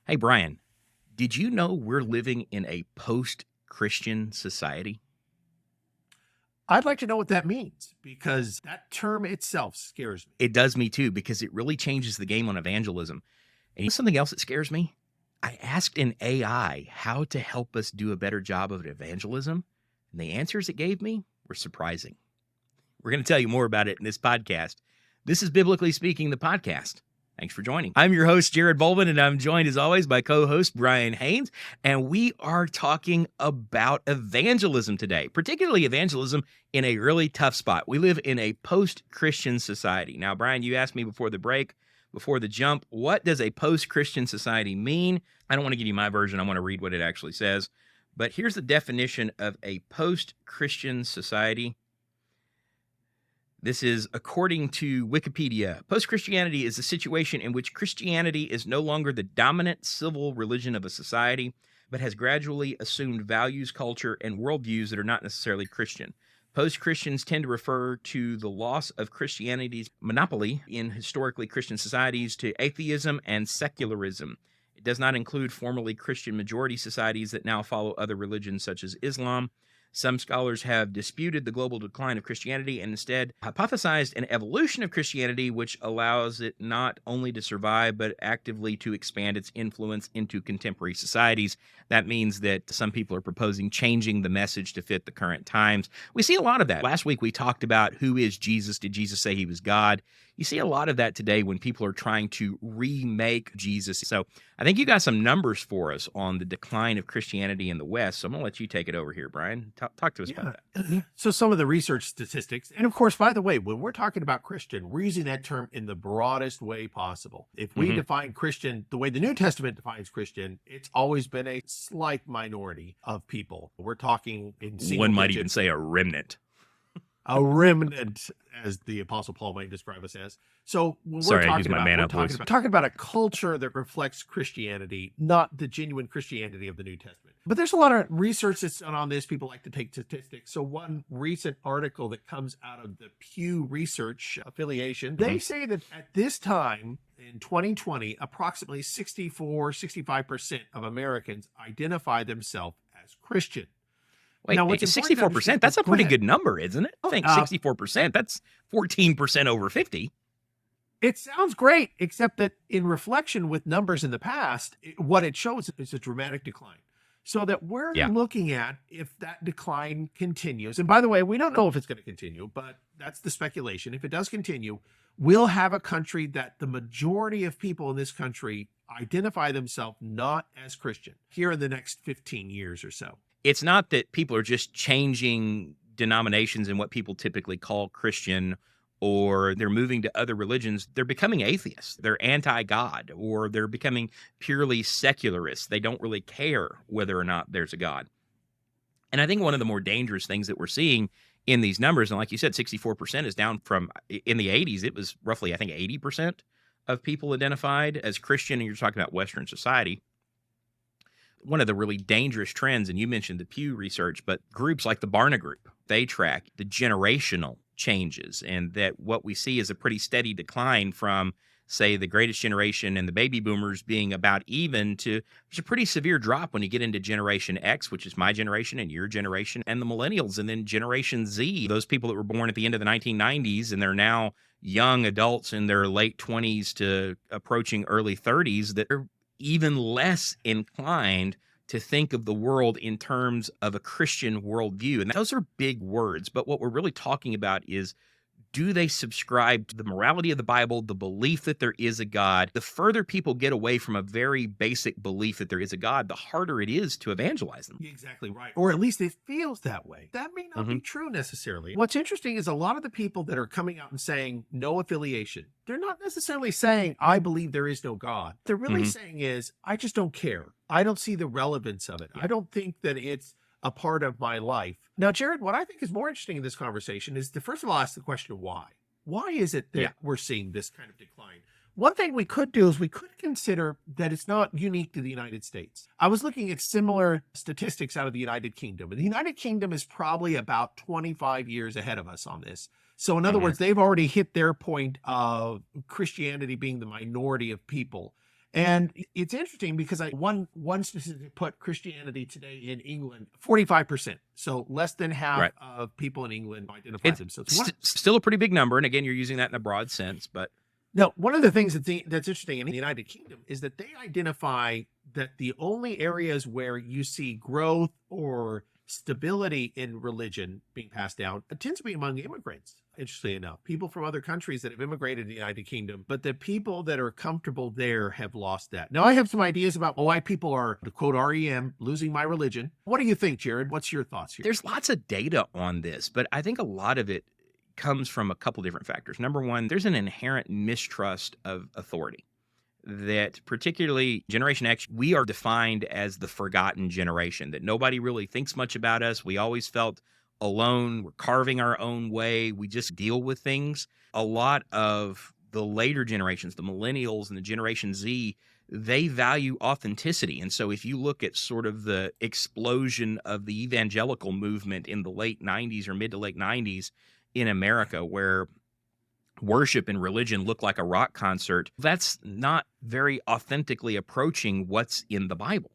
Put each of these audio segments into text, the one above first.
Hey, Brian, did you know we're living in a post-Christian society? I'd like to know what that means because that term itself scares me. It does me too, because it really changes the game on evangelism. And you know something else that scares me? I asked an AI how to help us do a better job of evangelism, and the answers it gave me were surprising. We're going to tell you more about it in this podcast. This is Biblically Speaking, the podcast. Thanks for joining. I'm your host, Jared Bolvin, and I'm joined as always by co-host Brian Haynes. And we are talking about evangelism today, particularly evangelism in a really tough spot. We live in a post-Christian society. Now, Brian, you asked me before the break, before the jump, what does a post-Christian society mean? I don't want to give you my version. I want to read what it actually says. But here's the definition of a post-Christian society. This is according to Wikipedia. Post-Christianity is a situation in which Christianity is no longer the dominant civil religion of a society, but has gradually assumed values, culture, and worldviews that are not necessarily Christian. Post-Christians tend to refer to the loss of Christianity's monopoly in historically Christian societies to atheism and secularism. It does not include formerly Christian majority societies that now follow other religions such as Islam. Some scholars have disputed the global decline of Christianity and instead hypothesized an evolution of Christianity, which allows it not only to survive, but actively to expand its influence into contemporary societies. That means that some people are proposing changing the message to fit the current times. We see a lot of that. Last week, we talked about who is Jesus? Did Jesus say he was God? You see a lot of that today when people are trying to remake Jesus. So I think you got some numbers for us on the decline of Christianity in the West. So I'm going to let you take it over here, Brian. Talk to us about that. So some of the research statistics, and of course, by the way, when we're talking about Christian, we're using that term in the broadest way possible. If we define Christian the way the New Testament defines Christian, it's always been a slight minority of people. We're talking in single One might digit, even say a remnant. a remnant, as the Apostle Paul might describe us as. So when Sorry, we're I used talking my about, man we're up talking voice. about, talking about a culture that reflects Christianity, not the genuine Christianity of the New Testament. But there's a lot of research that's done on this. People like to take statistics. So one recent article that comes out of the Pew Research affiliation, they say that at this time in 2020, approximately 65% of Americans identify themselves as Christian. Wait, Now, what's important to 64%? understand- That's a Go pretty ahead. good number, isn't it? I think 64%. That's 14% over 50. It sounds great, except that in reflection with numbers in the past, what it shows is a dramatic decline. So that we're Yeah. looking at if that decline continues. And by the way, we don't know if it's going to continue, but that's the speculation. If it does continue, we'll have a country that the majority of people in this country identify themselves not as Christian here in the next 15 years or so. It's not that people are just changing denominations and what people typically call Christian, or they're moving to other religions. They're becoming atheists. They're anti-God, or they're becoming purely secularists. They don't really care whether or not there's a God. And I think one of the more dangerous things that we're seeing in these numbers, and like you said, 64% is down from, in the 80s, it was roughly, I think, 80% of people identified as Christian, and you're talking about Western society. One of the really dangerous trends, and you mentioned the Pew research, but groups like the Barna Group, they track the generational changes, and that what we see is a pretty steady decline from, say, the greatest generation and the baby boomers being about even to there's a pretty severe drop when you get into Generation X, which is my generation and your generation, and the millennials, and then Generation Z, those people that were born at the end of the 1990s, and they're now young adults in their late 20s to approaching early 30s that are even less inclined to think of the world in terms of a Christian worldview. And those are big words, but what we're really talking about is, do they subscribe to the morality of the Bible, the belief that there is a God? The further people get away from a very basic belief that there is a God, the harder it is to evangelize them. You're exactly right. Or at least it feels that way. That may not be true necessarily. What's interesting is a lot of the people that are coming out and saying no affiliation, they're not necessarily saying, I believe there is no God. They're really saying is, I just don't care. I don't see the relevance of it. I don't think that it's a part of my life. Now, Jared, what I think is more interesting in this conversation is to first of all ask the question, why? Why is it that we're seeing this kind of decline? One thing we could do is we could consider that it's not unique to the United States. I was looking at similar statistics out of the United Kingdom, and the United Kingdom is probably about 25 years ahead of us on this. So in other words, they've already hit their point of Christianity being the minority of people. And it's interesting because one statistic put Christianity today in England 45%. So less than half Right. of people in England identify It's themselves. still a pretty big number. And again, you're using that in a broad sense, but Now, one of the things that's interesting in the United Kingdom is that they identify that the only areas where you see growth or stability in religion being passed down tends to be among immigrants. Interestingly enough, people from other countries that have immigrated to the United Kingdom, but the people that are comfortable there have lost that. Now, I have some ideas about why people are, to quote REM, losing my religion. What do you think, Jared? What's your thoughts here? there's lots of data on this, but I think a lot of it comes from a couple different factors. Number one, there's an inherent mistrust of authority. That particularly Generation X, we are defined as the forgotten generation, that nobody really thinks much about us. We always felt alone. We're carving our own way. We just deal with things. A lot of the later generations, the millennials and the Generation Z, they value authenticity. And so if you look at sort of the explosion of the evangelical movement in the late 90s or mid to late 90s in America, where worship and religion look like a rock concert, that's not very authentically approaching what's in the Bible.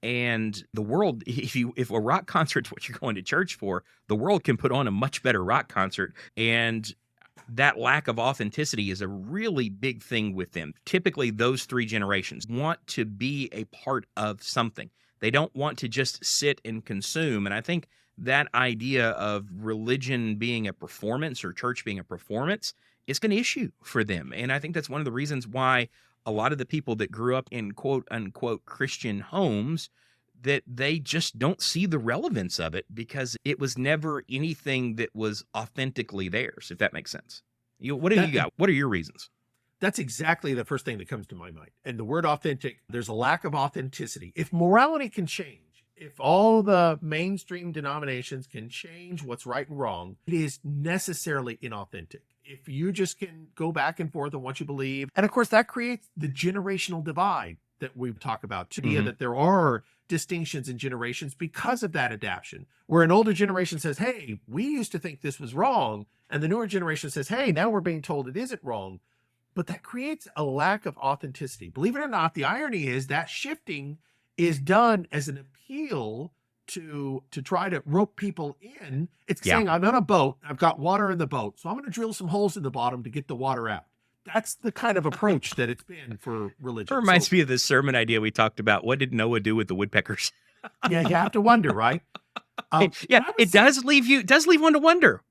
And the world, if a rock concert's what you're going to church for, the world can put on a much better rock concert. And that lack of authenticity is a really big thing with them. Typically, those three generations want to be a part of something. They don't want to just sit and consume. And I think that idea of religion being a performance or church being a performance is an issue for them. And I think that's one of the reasons why a lot of the people that grew up in quote unquote Christian homes, that they just don't see the relevance of it because it was never anything that was authentically theirs, if that makes sense. What do you got? What are your reasons? That's exactly the first thing that comes to my mind. And the word authentic, there's a lack of authenticity. If morality can change, if all the mainstream denominations can change what's right and wrong, it is necessarily inauthentic. If you just can go back and forth on what you believe, and of course that creates the generational divide that we talk about, the idea that there are distinctions in generations because of that adaptation, where an older generation says, hey, we used to think this was wrong, and the newer generation says, hey, now we're being told it isn't wrong. But that creates a lack of authenticity. Believe it or not, the irony is that shifting is done as an appeal to try to rope people in. It's saying, I'm on a boat, I've got water in the boat, so I'm going to drill some holes in the bottom to get the water out. That's the kind of approach that it's been for religion. It reminds me of this sermon idea we talked about. What did Noah do with the woodpeckers? Yeah, you have to wonder, right? It does leave one to wonder.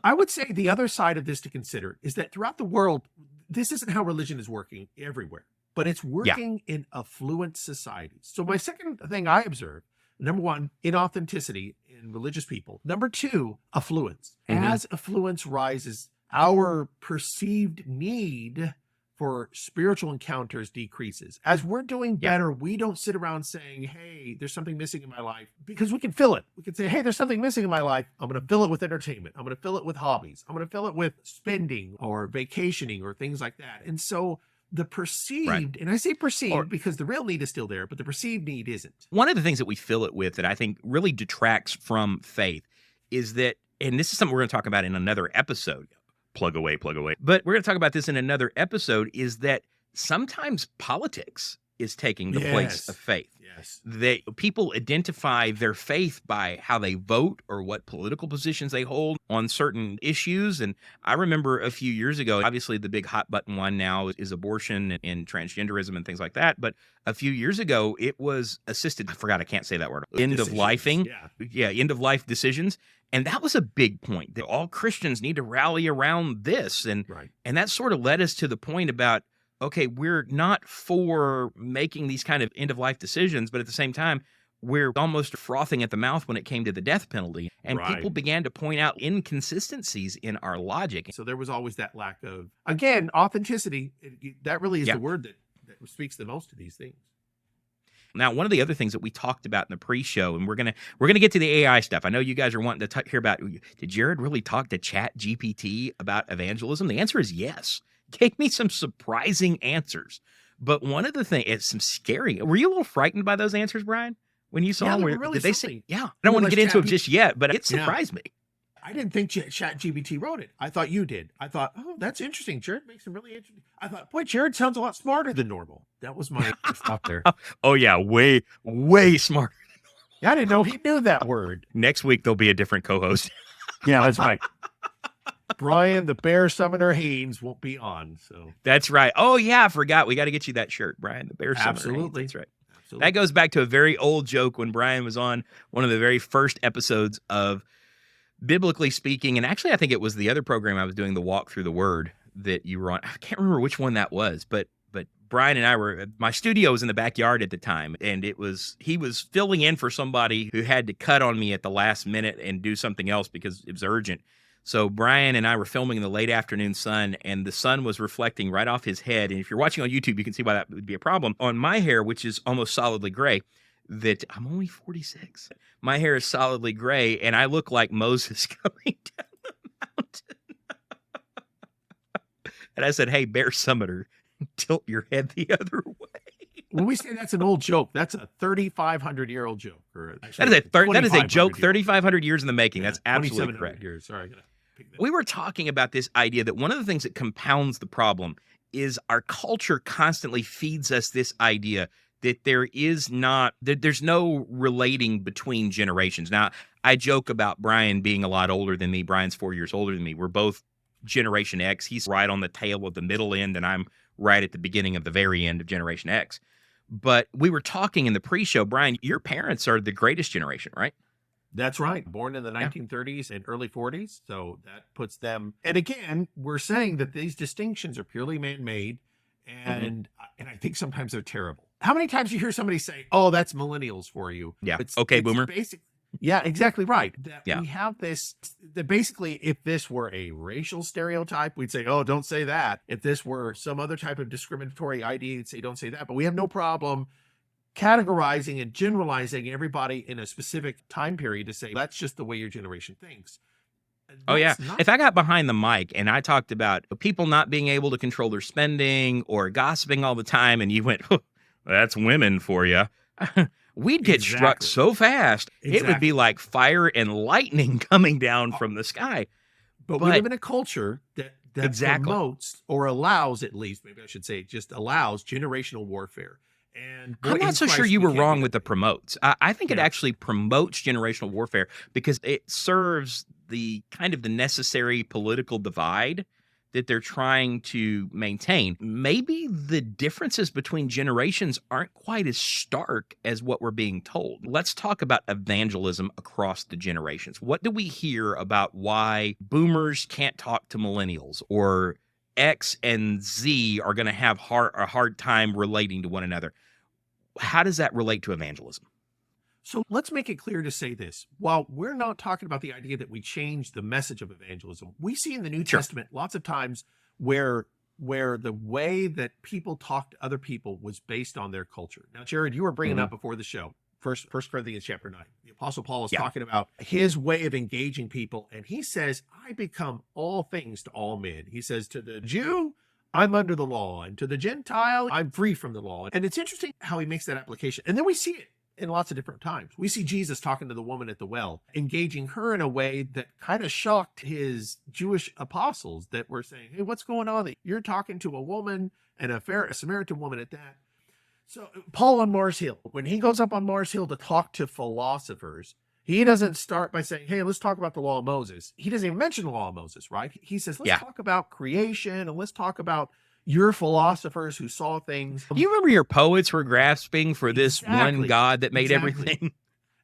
I would say the other side of this to consider is that throughout the world, this isn't how religion is working everywhere, but it's working in affluent societies. So my second thing I observed, number one, inauthenticity in religious people. Number two, affluence. As affluence rises, our perceived need for spiritual encounters decreases. As we're doing better, we don't sit around saying, hey, there's something missing in my life, because we can fill it. We can say, hey, there's something missing in my life. I'm going to fill it with entertainment. I'm going to fill it with hobbies. I'm going to fill it with spending or vacationing or things like that. And so the perceived, and I say perceived because the real need is still there, but the perceived need isn't. One of the things that we fill it with that I think really detracts from faith is that, and this is something we're going to talk about in another episode, plug away, but we're going to talk about this in another episode, is that sometimes politics is taking the place of faith. That people identify their faith by how they vote or what political positions they hold on certain issues. And I remember a few years ago, obviously the big hot button one now is abortion and transgenderism and things like that. But a few years ago, it was assisted, I can't say that word, end of lifing. End of life decisions. And that was a big point, that all Christians need to rally around this. And that sort of led us to the point about, okay, we're not for making these kind of end-of-life decisions, but at the same time, we're almost frothing at the mouth when it came to the death penalty. And people began to point out inconsistencies in our logic. So there was always that lack of, again, authenticity. That really is the word that speaks the most to these things. Now, one of the other things that we talked about in the pre-show, and we're gonna get to the AI stuff. I know you guys are wanting to hear about, did Jared really talk to Chat GPT about evangelism? The answer is yes. Gave me some surprising answers. But one of the things, it's some scary. Were you a little frightened by those answers, Brian? When you saw them? Really did they say, I don't want to get into them just yet, but it surprised me. I didn't think Chat GPT wrote it. I thought you did. I thought, oh, that's interesting. Jared makes some really interesting. I thought, boy, Jared sounds a lot smarter than normal. That was my thought there. Oh yeah, way, way smart. Yeah, I didn't know he knew that word. Next week, there'll be a different co-host. Yeah, that's right. Brian, the bear summoner Haynes, won't be on. So That's right. Oh yeah, I forgot. We got to get you that shirt, Brian, the bear summoner. absolutely. That's right. Absolutely. That goes back to a very old joke when Brian was on one of the very first episodes of Biblically Speaking. And actually, I think it was the other program I was doing, the Walk Through the Word, that you were on. I can't remember which one that was, but Brian and I were, my studio was in the backyard at the time, and he was filling in for somebody who had to cut on me at the last minute and do something else because it was urgent. So Brian and I were filming in the late afternoon sun, and the sun was reflecting right off his head. And if you're watching on YouTube, you can see why that would be a problem. On my hair, which is almost solidly gray, that I'm only 46. My hair is solidly gray, and I look like Moses coming down the mountain. And I said, hey, bear summiter, tilt your head the other way. When we say that's an old joke, that's a 3,500-year-old joke. Or That is a joke 3,500 years in the making. That's absolutely correct. Years. Sorry. We were talking about this idea that one of the things that compounds the problem is our culture constantly feeds us this idea that there's no relating between generations. Now, I joke about Brian being a lot older than me. Brian's 4 years older than me. We're both Generation X. He's right on the tail of the middle end, and I'm right at the beginning of the very end of Generation X. But we were talking in the pre-show, Brian, your parents are the greatest generation, right? That's right. Born in the 1930s and early 40s. So that puts them. And again, we're saying that these distinctions are purely man-made. And I think sometimes they're terrible. How many times you hear somebody say, oh, that's millennials for you? Yeah. Okay, boomer. Yeah, exactly right. We have this, that basically, if this were a racial stereotype, we'd say, oh, don't say that. If this were some other type of discriminatory idea, we'd say, don't say that. But we have no problem categorizing and generalizing everybody in a specific time period to say, that's just the way your generation thinks. Oh, yeah. If I got behind the mic and I talked about people not being able to control their spending or gossiping all the time, and you went, oh, that's women for you. We'd get struck so fast, it would be like fire and lightning coming down from the sky. But we live in a culture that promotes or allows, at least, maybe I should say, just allows generational warfare. And I'm not so sure you were wrong with the promotes. I think it actually promotes generational warfare because it serves the kind of the necessary political divide that they're trying to maintain. Maybe the differences between generations aren't quite as stark as what we're being told. Let's talk about evangelism across the generations. What do we hear about why boomers can't talk to millennials, or X and Z are going to have a hard time relating to one another? How does that relate to evangelism? So let's make it clear to say this. While we're not talking about the idea that we change the message of evangelism, we see in the New Testament lots of times where the way that people talk to other people was based on their culture. Now, Jared, you were bringing up before the show, First Corinthians chapter 9. The Apostle Paul is talking about his way of engaging people, and he says, I become all things to all men. He says, to the Jew, I'm under the law, and to the Gentile, I'm free from the law. And it's interesting how he makes that application. And then we see it in lots of different times. We see Jesus talking to the woman at the well, engaging her in a way that kind of shocked his Jewish apostles that were saying, hey, what's going on? You're talking to a woman, and a Samaritan woman at that. So Paul on Mars Hill, when he goes up on Mars Hill to talk to philosophers, he doesn't start by saying, hey, let's talk about the law of Moses. He doesn't even mention the law of Moses, right? He says, let's talk about creation, and let's talk about your philosophers who saw things. You remember your poets were grasping for this one God that made everything.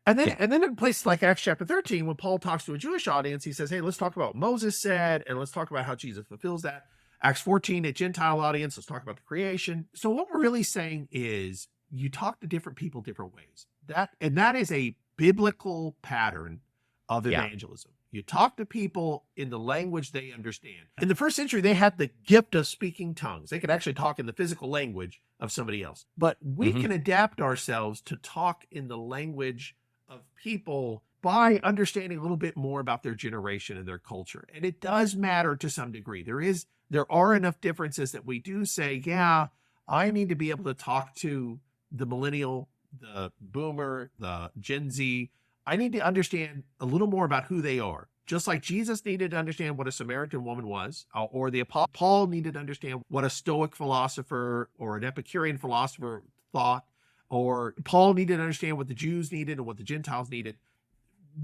And then in places like Acts chapter 13, when Paul talks to a Jewish audience, he says, hey, let's talk about what Moses said, and let's talk about how Jesus fulfills that. Acts 14, a Gentile audience, let's talk about the creation. So what we're really saying is you talk to different people different ways. That is a biblical pattern of evangelism. You talk to people in the language they understand. In the first century, they had the gift of speaking tongues. They could actually talk in the physical language of somebody else. But we can adapt ourselves to talk in the language of people by understanding a little bit more about their generation and their culture. And it does matter to some degree. There are enough differences that we do say, yeah, I need to be able to talk to the millennial, the boomer, the Gen Z. I need to understand a little more about who they are. Just like Jesus needed to understand what a Samaritan woman was, or the Apostle Paul needed to understand what a Stoic philosopher or an Epicurean philosopher thought, or Paul needed to understand what the Jews needed and what the Gentiles needed.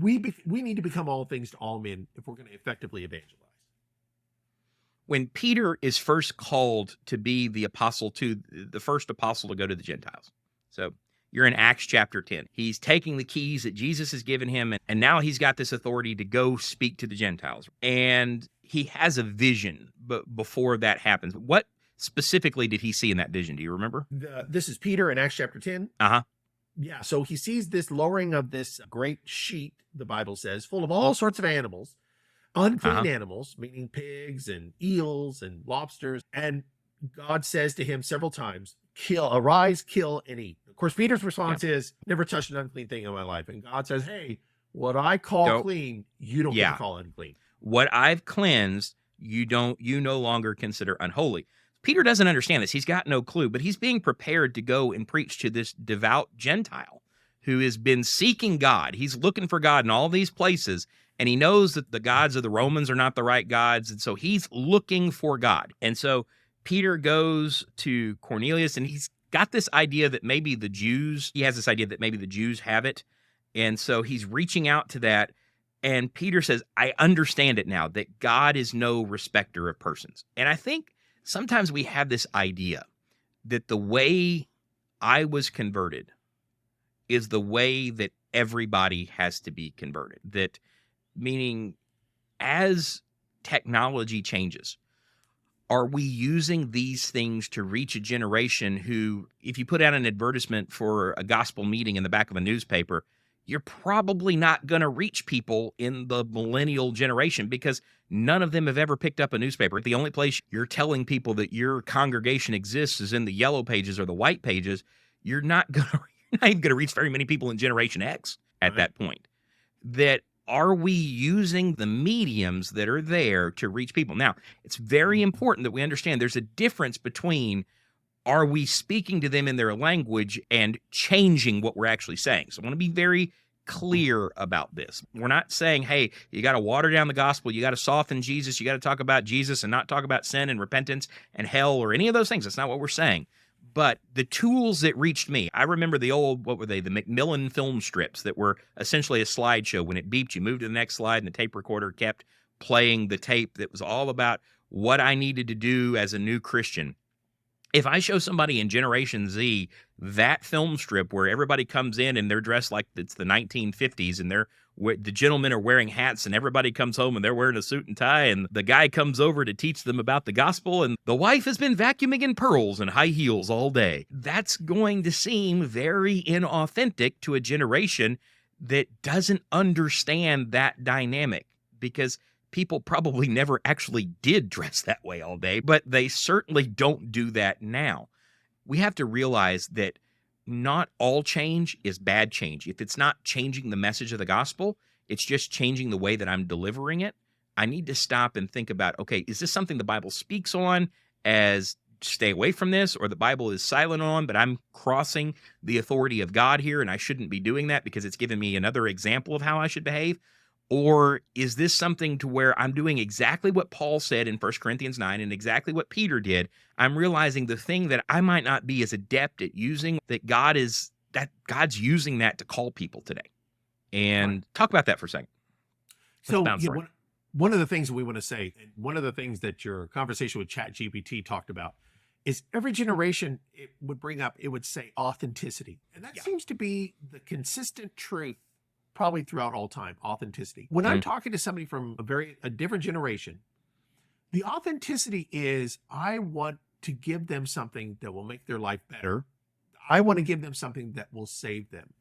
We need to become all things to all men if we're going to effectively evangelize. When Peter is first called to be the first apostle to go to the Gentiles. So you're in Acts chapter 10. He's taking the keys that Jesus has given him, and now he's got this authority to go speak to the Gentiles. And he has a vision before that happens. What specifically did he see in that vision? Do you remember? This is Peter in Acts chapter 10. Uh-huh. Yeah, so he sees this lowering of this great sheet, the Bible says, full of all sorts of animals, unclean animals, meaning pigs and eels and lobsters. And God says to him several times, arise, kill, and eat. Of course, Peter's response is, never touched an unclean thing in my life. And God says, hey, what I call clean, you don't get to call unclean. What I've cleansed, you no longer consider unholy. Peter doesn't understand this. He's got no clue, but he's being prepared to go and preach to this devout Gentile who has been seeking God. He's looking for God in all these places, and he knows that the gods of the Romans are not the right gods, and so he's looking for God. And so Peter goes to Cornelius, and he's got this idea that maybe the Jews have it, and so he's reaching out to that, and Peter says, I understand it now, that God is no respecter of persons. And I think sometimes we have this idea that the way I was converted is the way that everybody has to be converted. That meaning, as technology changes, are we using these things to reach a generation who, if you put out an advertisement for a gospel meeting in the back of a newspaper, you're probably not going to reach people in the millennial generation because none of them have ever picked up a newspaper. The only place you're telling people that your congregation exists is in the yellow pages or the white pages. You're not even going to reach very many people in Generation X at that point. That are we using the mediums that are there to reach people? Now, it's very important that we understand there's a difference between are we speaking to them in their language and changing what we're actually saying? So I want to be very clear about this. We're not saying, hey, you got to water down the gospel. You got to soften Jesus. You got to talk about Jesus and not talk about sin and repentance and hell or any of those things. That's not what we're saying. But the tools that reached me, I remember the old, what were they? The Macmillan film strips that were essentially a slideshow. When it beeped, you moved to the next slide and the tape recorder kept playing the tape that was all about what I needed to do as a new Christian. If I show somebody in Generation Z that film strip where everybody comes in and they're dressed like it's the 1950s and the gentlemen are wearing hats and everybody comes home and they're wearing a suit and tie and the guy comes over to teach them about the gospel and the wife has been vacuuming in pearls and high heels all day, that's going to seem very inauthentic to a generation that doesn't understand that dynamic because people probably never actually did dress that way all day, but they certainly don't do that now. We have to realize that not all change is bad change. If it's not changing the message of the gospel, it's just changing the way that I'm delivering it. I need to stop and think about, okay, is this something the Bible speaks on as stay away from this, or the Bible is silent on, but I'm crossing the authority of God here and I shouldn't be doing that because it's given me another example of how I should behave? Or is this something to where I'm doing exactly what Paul said in 1 Corinthians 9 and exactly what Peter did? I'm realizing the thing that I might not be as adept at using, that God's using that to call people today. And talk about that for a second. So one of the things we want to say, and one of the things that your conversation with Chat GPT talked about, is every generation it would say authenticity. And that seems to be the consistent truth probably throughout all time, authenticity. When I'm talking to somebody from a different generation, the authenticity is I want to give them something that will make their life better. I want to give them something that will save them.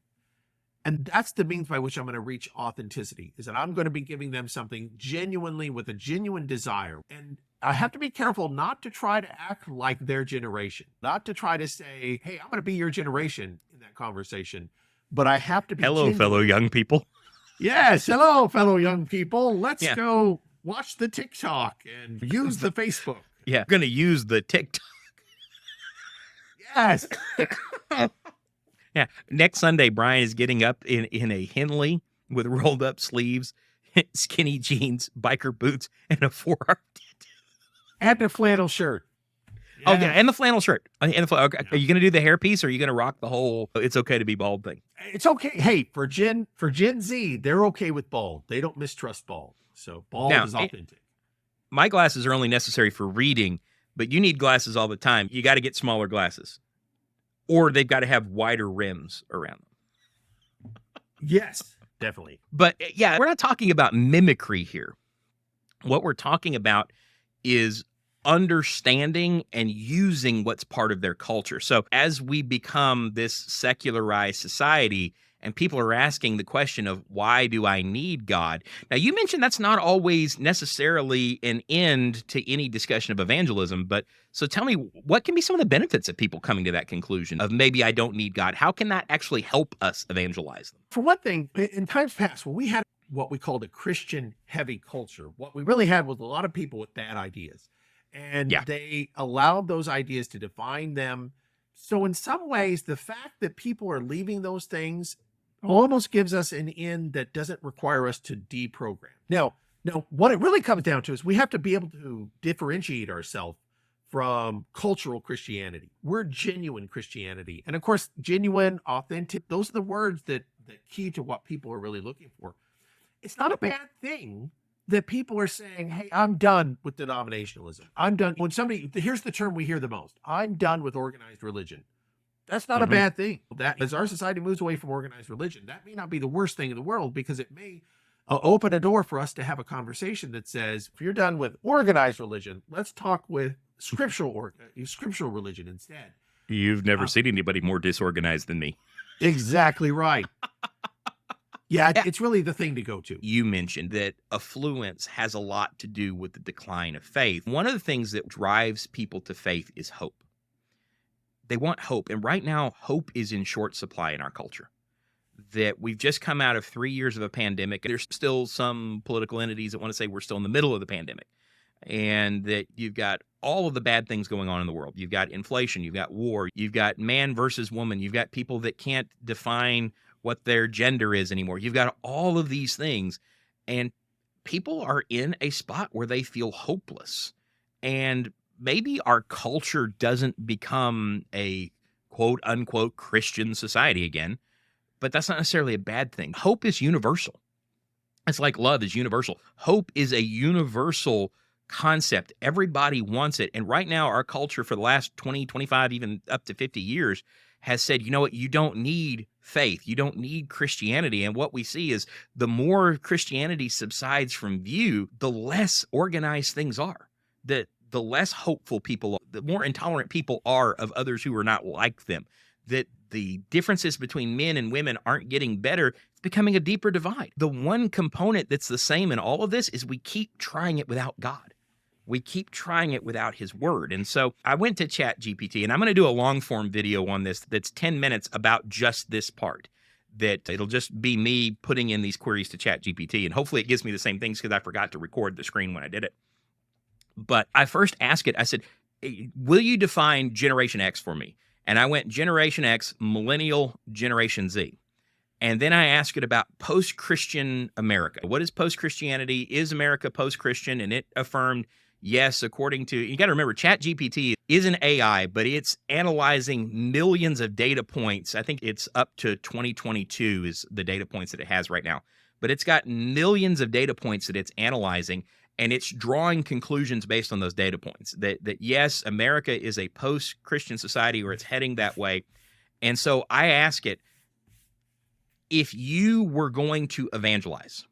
And that's the means by which I'm going to reach authenticity, is that I'm going to be giving them something genuinely with a genuine desire. And I have to be careful not to try to act like their generation, not to try to say, hey, I'm going to be your generation in that conversation. But I have to be genuine. Fellow young people. Yes, hello, fellow young people. Let's go watch the TikTok and use the Facebook. Yeah, I'm going to use the TikTok. Yes. Yeah. Next Sunday, Brian is getting up in a Henley with rolled up sleeves, skinny jeans, biker boots, and a forearm. And a flannel shirt. Oh, yeah, and the flannel shirt. Okay. Yeah. Are you going to do the hairpiece, or are you going to rock the whole "it's okay to be bald" thing? It's okay. Hey, for Gen Z, they're okay with bald. They don't mistrust bald. So bald Now, is authentic. My glasses are only necessary for reading, but you need glasses all the time. You got to get smaller glasses, or they've got to have wider rims around them. Yes, definitely. But yeah, we're not talking about mimicry here. What we're talking about is understanding and using what's part of their culture. So as we become this secularized society and people are asking the question of, why do I need God? Now, you mentioned that's not always necessarily an end to any discussion of evangelism, but so tell me, what can be some of the benefits of people coming to that conclusion of maybe I don't need God? How can that actually help us evangelize them? For one thing, in times past, when we had what we called a Christian heavy culture, what we really had was a lot of people with bad ideas. And Yeah. they allowed those ideas to define them. So in some ways, the fact that people are leaving those things almost gives us an end that doesn't require us to deprogram. Now, what it really comes down to is we have to be able to differentiate ourselves from cultural Christianity. We're genuine Christianity. And of course, genuine, authentic, those are the words that key to what people are really looking for. It's not a bad thing that people are saying, hey, I'm done with denominationalism. I'm done. When somebody, here's the term we hear the most, I'm done with organized religion. That's not a bad thing. That as our society moves away from organized religion, that may not be the worst thing in the world, because it may open a door for us to have a conversation that says, if you're done with organized religion, let's talk with scriptural religion instead. You've never seen anybody more disorganized than me. Exactly right. Yeah, it's really the thing to go to. You mentioned that affluence has a lot to do with the decline of faith. One of the things that drives people to faith is hope. They want hope. And right now, hope is in short supply in our culture. That we've just come out of 3 years of a pandemic. There's still some political entities that want to say we're still in the middle of the pandemic. And that you've got all of the bad things going on in the world. You've got inflation, you've got war, you've got man versus woman, you've got people that can't define what their gender is anymore. You've got all of these things, and people are in a spot where they feel hopeless. And maybe our culture doesn't become a quote unquote Christian society again, but that's not necessarily a bad thing. Hope is universal. It's like love is universal. Hope is a universal concept. Everybody wants it. And right now, our culture for the last 20, 25, even up to 50 years has said, you know what, you don't need faith. You don't need Christianity. And what we see is the more Christianity subsides from view, the less organized things are. The less hopeful people are, the more intolerant people are of others who are not like them. That the differences between men and women aren't getting better. It's becoming a deeper divide. The one component that's the same in all of this is we keep trying it without God. We keep trying it without his word. And so I went to Chat GPT, and I'm going to do a long form video on this that's 10 minutes about just this part. That it'll just be me putting in these queries to Chat GPT, and hopefully it gives me the same things, because I forgot to record the screen when I did it. But I first asked it, I said, will you define Generation X for me? And I went Generation X, Millennial, Generation Z. And then I asked it about post-Christian America. What is post-Christianity? Is America post-Christian? And it affirmed, yes, according to, you got to remember, Chat GPT is an AI, but it's analyzing millions of data points. I think it's up to 2022 is the data points that it has right now. But it's got millions of data points that it's analyzing, and it's drawing conclusions based on those data points. That yes, America is a post-Christian society, or it's heading that way. And so I ask it, if you were going to evangelize,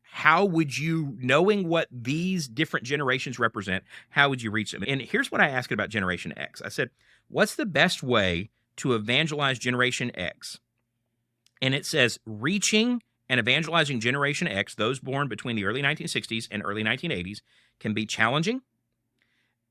how would you, knowing what these different generations represent, how would you reach them? And here's what I asked it about Generation X. I said, what's the best way to evangelize Generation X? And it says, reaching and evangelizing Generation X, those born between the early 1960s and early 1980s, can be challenging,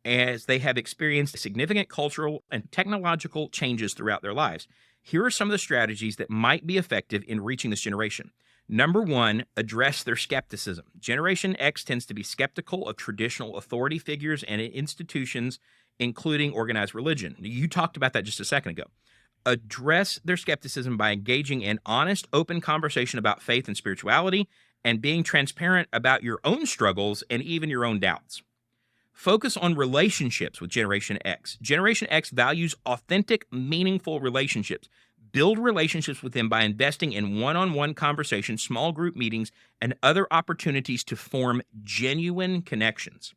as they have experienced significant cultural and technological changes throughout their lives. Here are some of the strategies that might be effective in reaching this generation. Number one, address their skepticism. Generation X tends to be skeptical of traditional authority figures and institutions, including organized religion. You talked about that just a second ago. Address their skepticism by engaging in honest, open conversation about faith and spirituality and being transparent about your own struggles and even your own doubts. Focus on relationships with Generation X. Generation X values authentic, meaningful relationships. Build relationships with them by investing in one-on-one conversations, small group meetings, and other opportunities to form genuine connections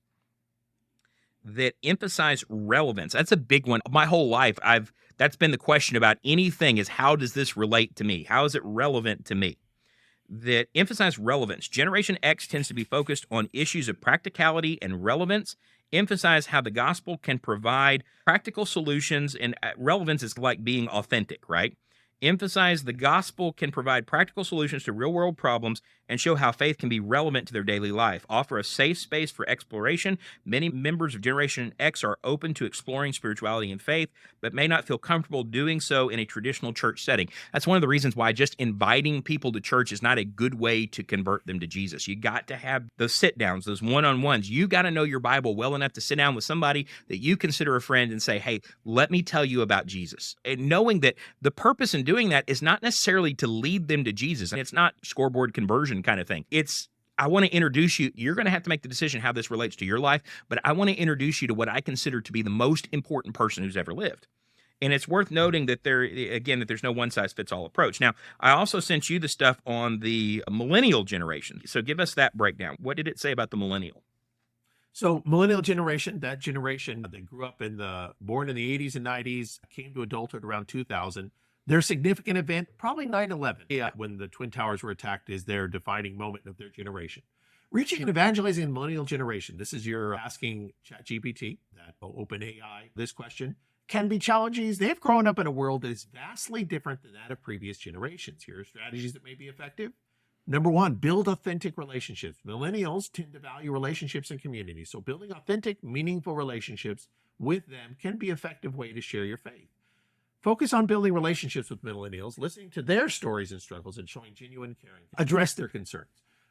that emphasize relevance. That's a big one. My whole life, that's been the question about anything is how does this relate to me? How is it relevant to me? That emphasize relevance. Generation X tends to be focused on issues of practicality and relevance, emphasize how the gospel can provide practical solutions, and relevance is like being authentic, right? Emphasize the gospel can provide practical solutions to real-world problems and show how faith can be relevant to their daily life. Offer a safe space for exploration. Many members of Generation X are open to exploring spirituality and faith, but may not feel comfortable doing so in a traditional church setting. That's one of the reasons why just inviting people to church is not a good way to convert them to Jesus. You got to have those sit-downs, those one-on-ones. You got to know your Bible well enough to sit down with somebody that you consider a friend and say, hey, let me tell you about Jesus. And knowing that the purpose in doing that is not necessarily to lead them to Jesus. And it's not scoreboard conversion kind of thing. It's, I want to introduce you. You're going to have to make the decision how this relates to your life, but I want to introduce you to what I consider to be the most important person who's ever lived. And it's worth noting that that there's no one-size-fits-all approach. Now, I also sent you the stuff on the millennial generation. So give us that breakdown. What did it say about the millennial? So millennial generation, that generation that grew up born in the 80s and 90s, came to adulthood around 2000. Their significant event, probably 9/11, when the Twin Towers were attacked, is their defining moment of their generation. Reaching and evangelizing the millennial generation. This is your asking Chat GPT, that open AI, this question. Can be challenging. They've grown up in a world that is vastly different than that of previous generations. Here are strategies that may be effective. Number one, build authentic relationships. Millennials tend to value relationships and community. So building authentic, meaningful relationships with them can be an effective way to share your faith. Focus on building relationships with millennials, listening to their stories and struggles, and showing genuine caring. Address their concerns.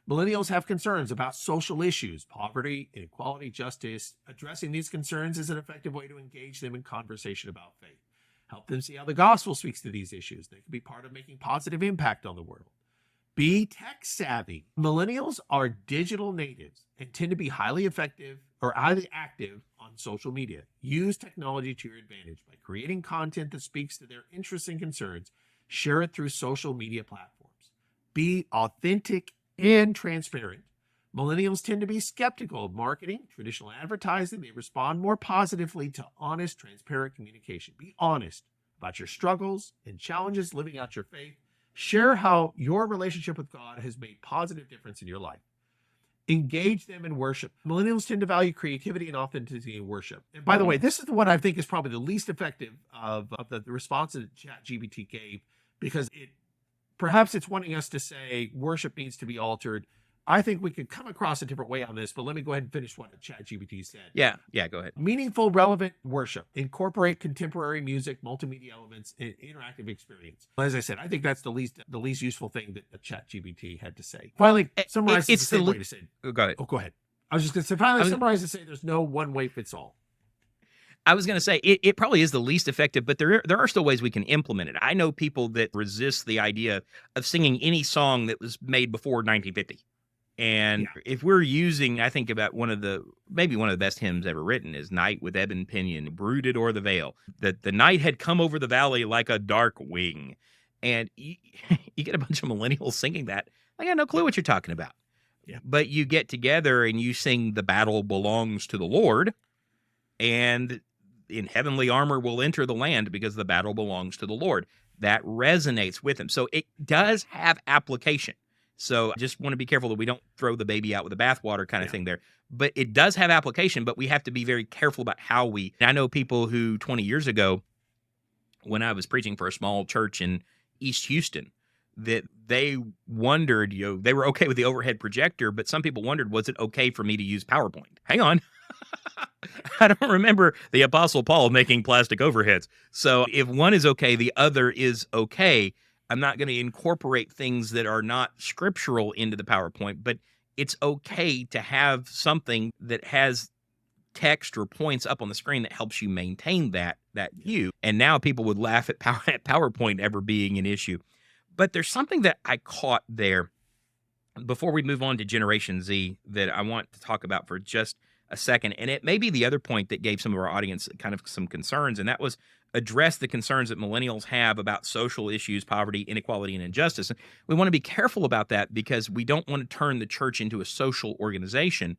Millennials have concerns about social issues, poverty, inequality, justice. Addressing these concerns is an effective way to engage them in conversation about faith. Help them see how the gospel speaks to these issues. They can be part of making positive impact on the world. Be tech savvy. Millennials are digital natives and tend to be highly active on social media. Use technology to your advantage by creating content that speaks to their interests and concerns. Share it through social media platforms. Be authentic and transparent. Millennials tend to be skeptical of marketing, traditional advertising. They respond more positively to honest, transparent communication. Be honest about your struggles and challenges living out your faith. Share how your relationship with God has made positive difference in your life. Engage them in worship. Millennials tend to value creativity and authenticity in worship. And by the way, this is the one I think is probably the least effective of the response that ChatGPT gave, because perhaps it's wanting us to say worship needs to be altered. I think we could come across a different way on this, but let me go ahead and finish what ChatGPT said. Yeah, go ahead. Meaningful, relevant worship. Incorporate contemporary music, multimedia elements, and interactive experience. As I said, I think that's the least useful thing that ChatGPT had to say. Finally, summarize the same way to say. Go ahead. Oh, go ahead. I was just going to say, finally, summarize to say there's no one way fits all. I was going to say it probably is the least effective, but there are still ways we can implement it. I know people that resist the idea of singing any song that was made before 1950. And if we're using, I think about maybe one of the best hymns ever written is Night with Ebon Pinion, brooded o'er the vale, that the night had come over the valley like a dark wing. And you get a bunch of millennials singing that. I got no clue what you're talking about. Yeah. But you get together and you sing The Battle Belongs to the Lord, and in heavenly armor will enter the land because the battle belongs to the Lord. That resonates with them. So it does have application. So I just want to be careful that we don't throw the baby out with the bathwater kind of thing there. But it does have application, but we have to be very careful about how I know people who 20 years ago, when I was preaching for a small church in East Houston, that they wondered, they were okay with the overhead projector, but some people wondered, was it okay for me to use PowerPoint? Hang on. I don't remember the Apostle Paul making plastic overheads. So if one is okay, the other is okay. I'm not going to incorporate things that are not scriptural into the PowerPoint, but it's okay to have something that has text or points up on the screen that helps you maintain that view. And now people would laugh at at PowerPoint ever being an issue. But there's something that I caught there before we move on to Generation Z that I want to talk about for just a second. And it may be the other point that gave some of our audience kind of some concerns, and that was address the concerns that millennials have about social issues, poverty, inequality, and injustice. And we want to be careful about that because we don't want to turn the church into a social organization.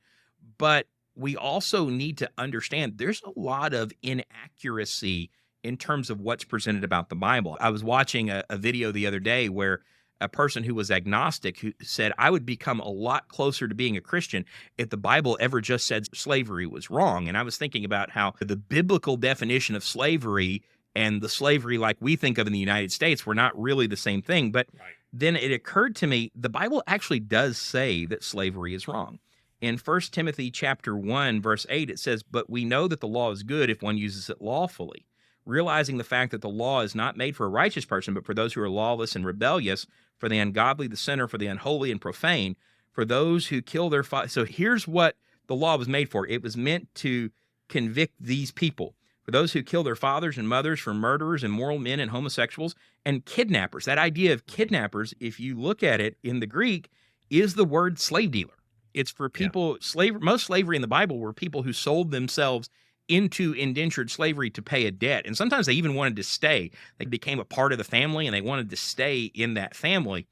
But we also need to understand there's a lot of inaccuracy in terms of what's presented about the Bible. I was watching a video the other day where a person who was agnostic who said, I would become a lot closer to being a Christian if the Bible ever just said slavery was wrong. And I was thinking about how the biblical definition of slavery and the slavery like we think of in the United States were not really the same thing. But then it occurred to me, the Bible actually does say that slavery is wrong. In 1 Timothy chapter 1, verse 8, it says, but we know that the law is good if one uses it lawfully, realizing the fact that the law is not made for a righteous person, but for those who are lawless and rebellious, for the ungodly, the sinner, for the unholy and profane, for those who kill their father. So here's what the law was made for. It was meant to convict these people, for those who kill their fathers and mothers, for murderers, immoral men, and homosexuals, and kidnappers. That idea of kidnappers, if you look at it in the Greek, is the word slave dealer. It's for people, most slavery in the Bible were people who sold themselves into indentured slavery to pay a debt. And sometimes they even wanted to stay. They became a part of the family and they wanted to stay in that family.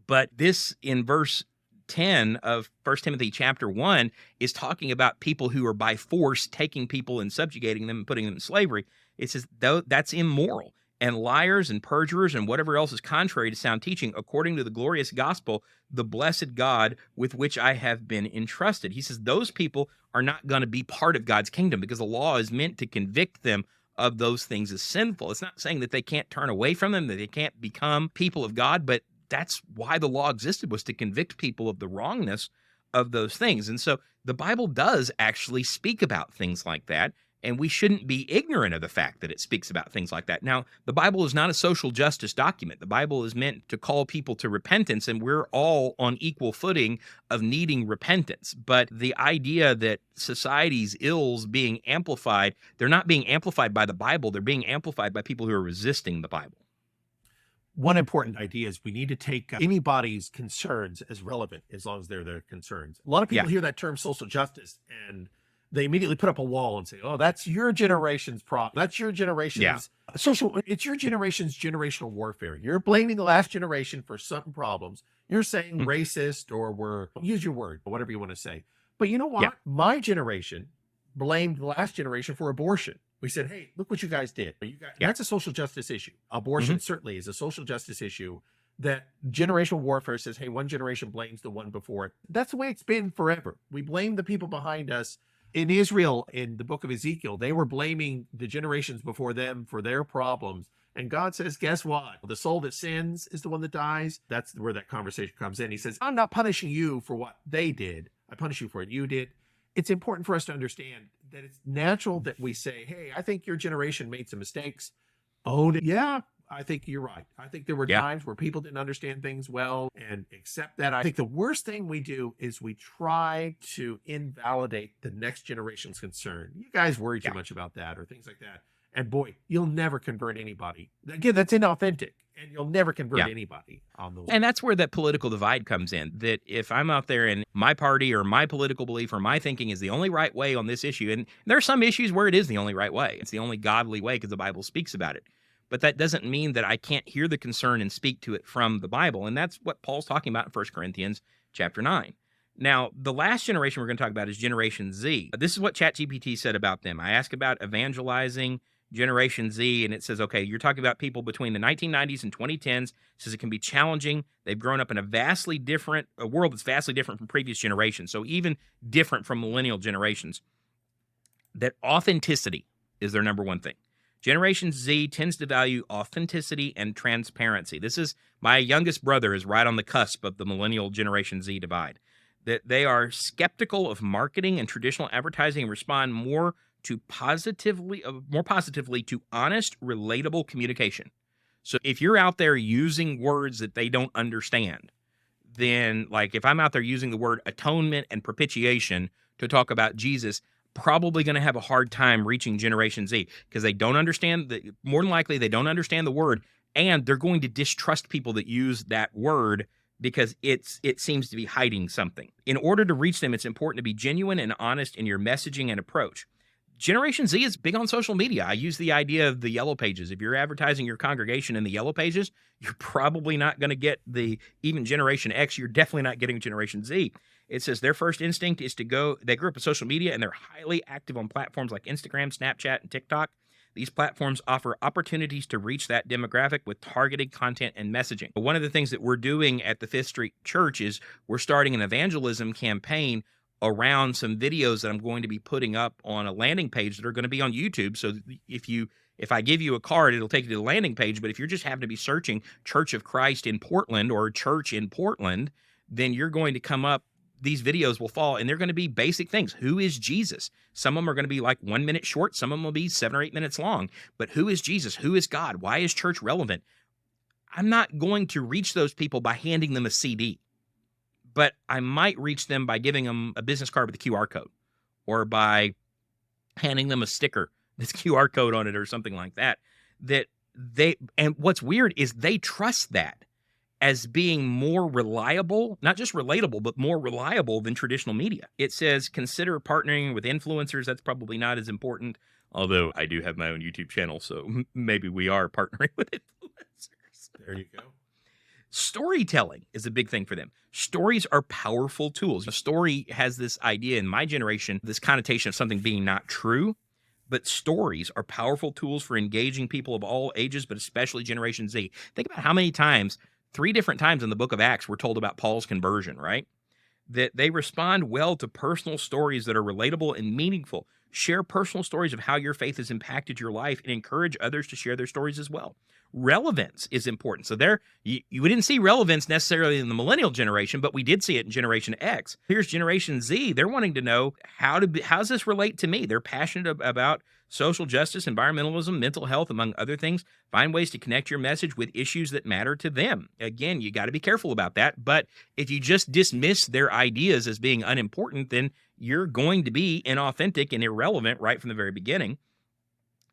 But this in verse 10 of 1 Timothy chapter 1 is talking about people who are by force taking people and subjugating them and putting them in slavery. It says, though that's immoral. And liars and perjurers and whatever else is contrary to sound teaching, according to the glorious gospel, the blessed God with which I have been entrusted. He says those people are not going to be part of God's kingdom because the law is meant to convict them of those things as sinful. It's not saying that they can't turn away from them, that they can't become people of God, but that's why the law existed, was to convict people of the wrongness of those things. And so the Bible does actually speak about things like that. And we shouldn't be ignorant of the fact that it speaks about things like that. Now, the Bible is not a social justice document. The Bible is meant to call people to repentance, and we're all on equal footing of needing repentance. But the idea that society's ills being amplified, they're not being amplified by the Bible. They're being amplified by people who are resisting the Bible. One important idea is we need to take anybody's concerns as relevant as long as they're their concerns. A lot of people hear that term social justice and they immediately put up a wall and say, oh, that's your generation's problem. That's your generation's social. It's your generation's generational warfare. You're blaming the last generation for certain problems. You're saying racist or use your word, whatever you want to say. But you know what? My generation blamed the last generation for abortion. We said, hey, look what you guys did. That's a social justice issue. Abortion certainly is a social justice issue that generational warfare says, hey, one generation blames the one before it. That's the way it's been forever. We blame the people behind us. In Israel, in the book of Ezekiel, they were blaming the generations before them for their problems. And God says, guess what? The soul that sins is the one that dies. That's where that conversation comes in. He says, I'm not punishing you for what they did. I punish you for what you did. It's important for us to understand that it's natural that we say, hey, I think your generation made some mistakes. Own it. Yeah, I think you're right. I think there were times where people didn't understand things well and accept that. I think the worst thing we do is we try to invalidate the next generation's concern. You guys worry too much about that or things like that. And boy, you'll never convert anybody. Again, that's inauthentic. And you'll never convert anybody on those. And that's where that political divide comes in, that if I'm out there and my party or my political belief or my thinking is the only right way on this issue, and there are some issues where it is the only right way. It's the only godly way because the Bible speaks about it. But that doesn't mean that I can't hear the concern and speak to it from the Bible. And that's what Paul's talking about in 1 Corinthians chapter 9. Now, the last generation we're going to talk about is Generation Z. This is what Chat GPT said about them. I asked about evangelizing Generation Z, and it says, okay, you're talking about people between the 1990s and 2010s. It says it can be challenging. They've grown up in a world that's vastly different from previous generations, so even different from millennial generations. That authenticity is their number one thing. Generation Z tends to value authenticity and transparency. This is, my youngest brother is right on the cusp of the millennial Generation Z divide. That they are skeptical of marketing and traditional advertising and respond more positively to honest, relatable communication. So if you're out there using words that they don't understand, then like if I'm out there using the word atonement and propitiation to talk about Jesus, probably going to have a hard time reaching Generation Z because they don't understand more than likely they don't understand the word, and they're going to distrust people that use that word because it seems to be hiding something. In order to reach them, it's important to be genuine and honest in your messaging and approach. Generation Z is big on social media. I use the idea of the yellow pages. If you're advertising your congregation in the yellow pages, you're probably not going to get even Generation X. You're definitely not getting Generation Z. It says their first instinct is to go, they grew up with social media and they're highly active on platforms like Instagram, Snapchat, and TikTok. These platforms offer opportunities to reach that demographic with targeted content and messaging. One of the things that we're doing at the Fifth Street Church is we're starting an evangelism campaign around some videos that I'm going to be putting up on a landing page that are going to be on YouTube. So if I give you a card, it'll take you to the landing page. But if you're just happen to be searching Church of Christ in Portland or Church in Portland, then you're going to come up. These videos will fall, and they're going to be basic things. Who is Jesus? Some of them are going to be like 1 minute short. Some of them will be 7 or 8 minutes long. But who is Jesus? Who is God? Why is church relevant? I'm not going to reach those people by handing them a CD, but I might reach them by giving them a business card with a QR code or by handing them a sticker that's QR code on it or something like that. And what's weird is they trust that as being more reliable, not just relatable, but more reliable than traditional media. It says, consider partnering with influencers. That's probably not as important, although I do have my own YouTube channel, so maybe we are partnering with influencers. There you go. Storytelling is a big thing for them. Stories are powerful tools. A story has this idea in my generation, this connotation of something being not true, but stories are powerful tools for engaging people of all ages, but especially Generation Z. Think about how many times, 3 different times in the book of Acts, we're told about Paul's conversion, right? That they respond well to personal stories that are relatable and meaningful. Share personal stories of how your faith has impacted your life and encourage others to share their stories as well. Relevance is important. So we didn't see relevance necessarily in the millennial generation, but we did see it in Generation X. Here's Generation Z. They're wanting to know how does this relate to me? They're passionate about social justice, environmentalism, mental health, among other things. Find ways to connect your message with issues that matter to them. Again, you got to be careful about that. But if you just dismiss their ideas as being unimportant, then you're going to be inauthentic and irrelevant right from the very beginning.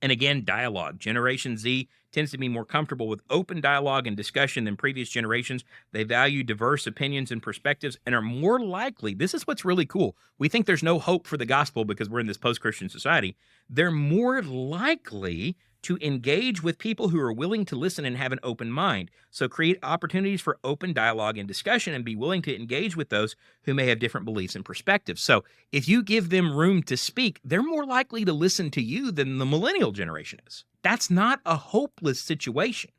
And again, dialogue. Generation Z tends to be more comfortable with open dialogue and discussion than previous generations. They value diverse opinions and perspectives and are more likely, this is what's really cool. We think there's no hope for the gospel because we're in this post-Christian society. They're more likely to engage with people who are willing to listen and have an open mind. So create opportunities for open dialogue and discussion and be willing to engage with those who may have different beliefs and perspectives. So if you give them room to speak, they're more likely to listen to you than the millennial generation is. That's not a hopeless situation.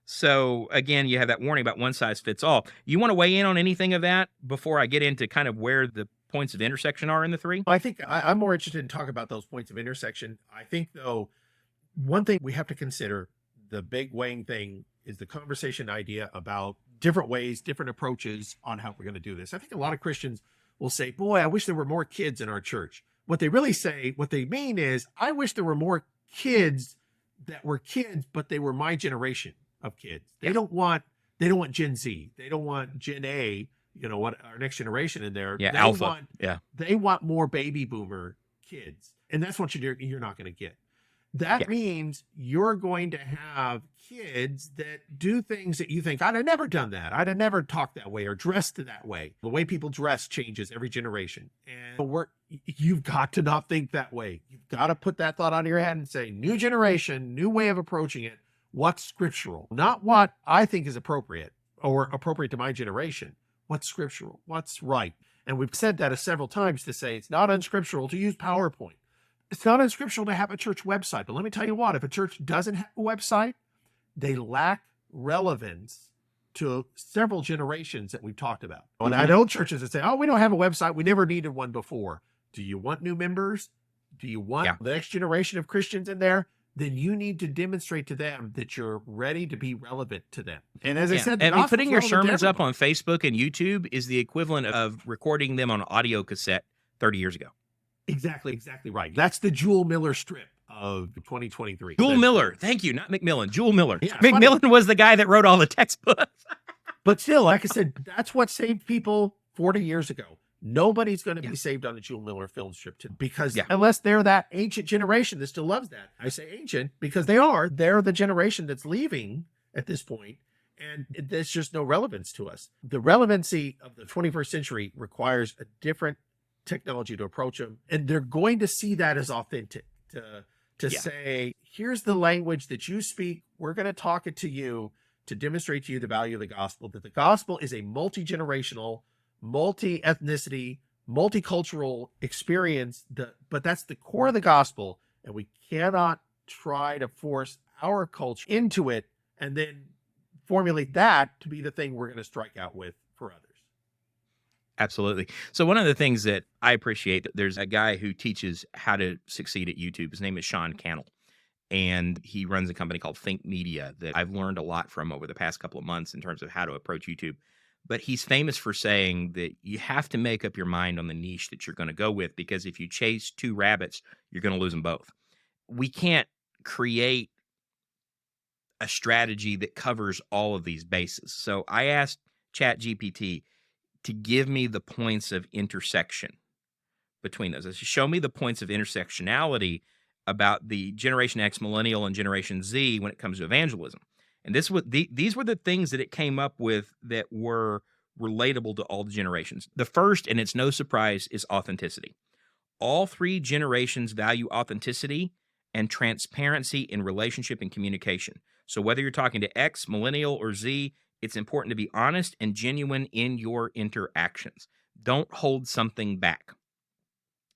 So again, you have that warning about one size fits all. You want to weigh in on anything of that before I get into kind of where the points of intersection are in the 3? I think I'm more interested in talking about those points of intersection. I think, though, one thing we have to consider, the big weighing thing, is the conversation idea about different ways, different approaches on how we're going to do this. I think a lot of Christians will say, boy, I wish there were more kids in our church. What they mean is, I wish there were more kids that were kids, but they were my generation of kids. They don't want Gen Z. They don't want Gen A, what our next generation in there. Yeah, Alpha. They want more baby boomer kids. And that's what you're not going to get. That means you're going to have kids that do things that you think, I'd have never done that. I'd have never talked that way or dressed that way. The way people dress changes every generation. And you've got to not think that way. You've got to put that thought out of your head and say, new generation, new way of approaching it. What's scriptural? Not what I think is appropriate or appropriate to my generation. What's scriptural? What's right? And we've said that several times to say it's not unscriptural to use PowerPoint. It's not unscriptural to have a church website, but let me tell you what, if a church doesn't have a website, they lack relevance to several generations that we've talked about. And I know churches that say, oh, we don't have a website. We never needed one before. Do you want new members? Do you want the next generation of Christians in there? Then you need to demonstrate to them that you're ready to be relevant to them. And as I said, putting your sermons up on Facebook and YouTube is the equivalent of recording them on audio cassette 30 years ago. Exactly right. That's the Jewel Miller strip of 2023. Jewel Miller. Thank you. Not Macmillan. Jewel Miller. Yeah, Macmillan was the guy that wrote all the textbooks. But still, like I said, that's what saved people 40 years ago. Nobody's going to Yeah. be saved on the Jewel Miller film strip because Yeah. unless they're that ancient generation that still loves that. I say ancient because they're the generation that's leaving at this point, and there's just no relevance to us. The relevancy of the 21st century requires a different technology to approach them, and they're going to see that as authentic to Yeah. say, here's the language that you speak. We're going to talk it to you to demonstrate to you the value of the gospel, that the gospel is a multi-generational, multi-ethnicity, multicultural experience, but that's the core of the gospel, and we cannot try to force our culture into it and then formulate that to be the thing we're going to strike out with for others. Absolutely. So one of the things that I appreciate, there's a guy who teaches how to succeed at YouTube. His name is Sean Cannell, and he runs a company called Think Media that I've learned a lot from over the past couple of months in terms of how to approach YouTube. But he's famous for saying that you have to make up your mind on the niche that you're going to go with, because if you chase two rabbits, you're going to lose them both. We can't create a strategy that covers all of these bases. So I asked Chat GPT to give me the points of intersection between those. I said, show me the points of intersectionality about the Generation X, Millennial, and Generation Z when it comes to evangelism. And these were the things that it came up with that were relatable to all the generations. The first, and it's no surprise, is authenticity. All three generations value authenticity and transparency in relationship and communication. So whether you're talking to X, Millennial, or Z, it's important to be honest and genuine in your interactions. Don't hold something back.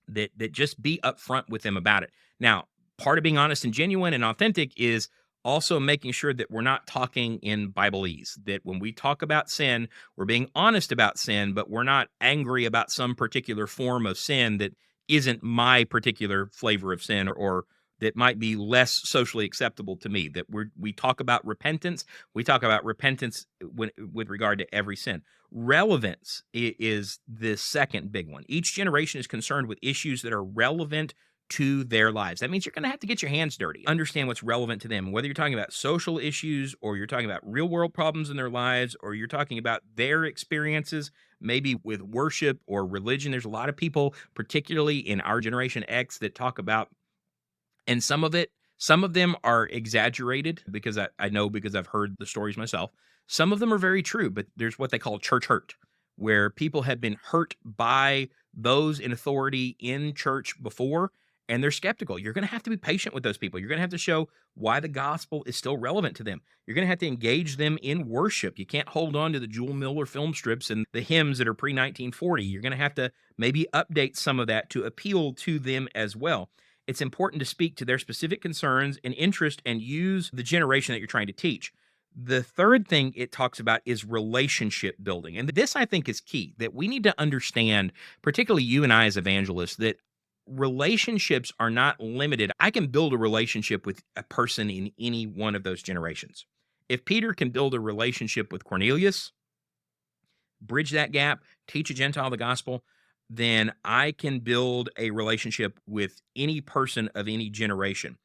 That just be upfront with them about it. Now, part of being honest and genuine and authentic is also making sure that we're not talking in Bibleese, that when we talk about sin, we're being honest about sin, but we're not angry about some particular form of sin that isn't my particular flavor of sin, or that might be less socially acceptable to me. That we talk about repentance. We talk about repentance with regard to every sin. Relevance is the second big one. Each generation is concerned with issues that are relevant to their lives. That means you're going to have to get your hands dirty, understand what's relevant to them, whether you're talking about social issues or you're talking about real world problems in their lives, or you're talking about their experiences, maybe with worship or religion. There's a lot of people, particularly in our Generation X, that talk about, and some of them are exaggerated because I know, because I've heard the stories myself. Some of them are very true, but there's what they call church hurt, where people have been hurt by those in authority in church before, and they're skeptical. You're going to have to be patient with those people. You're going to have to show why the gospel is still relevant to them. You're going to have to engage them in worship. You can't hold on to the Jewel Miller film strips and the hymns that are pre-1940. You're going to have to maybe update some of that to appeal to them as well. It's important to speak to their specific concerns and interest and use the generation that you're trying to teach. The third thing it talks about is relationship building. And this, I think, is key, that we need to understand, particularly you and I as evangelists, that relationships are not limited. I can build a relationship with a person in any one of those generations. If Peter can build a relationship with Cornelius, bridge that gap, teach a Gentile the gospel, then I can build a relationship with any person of any generation.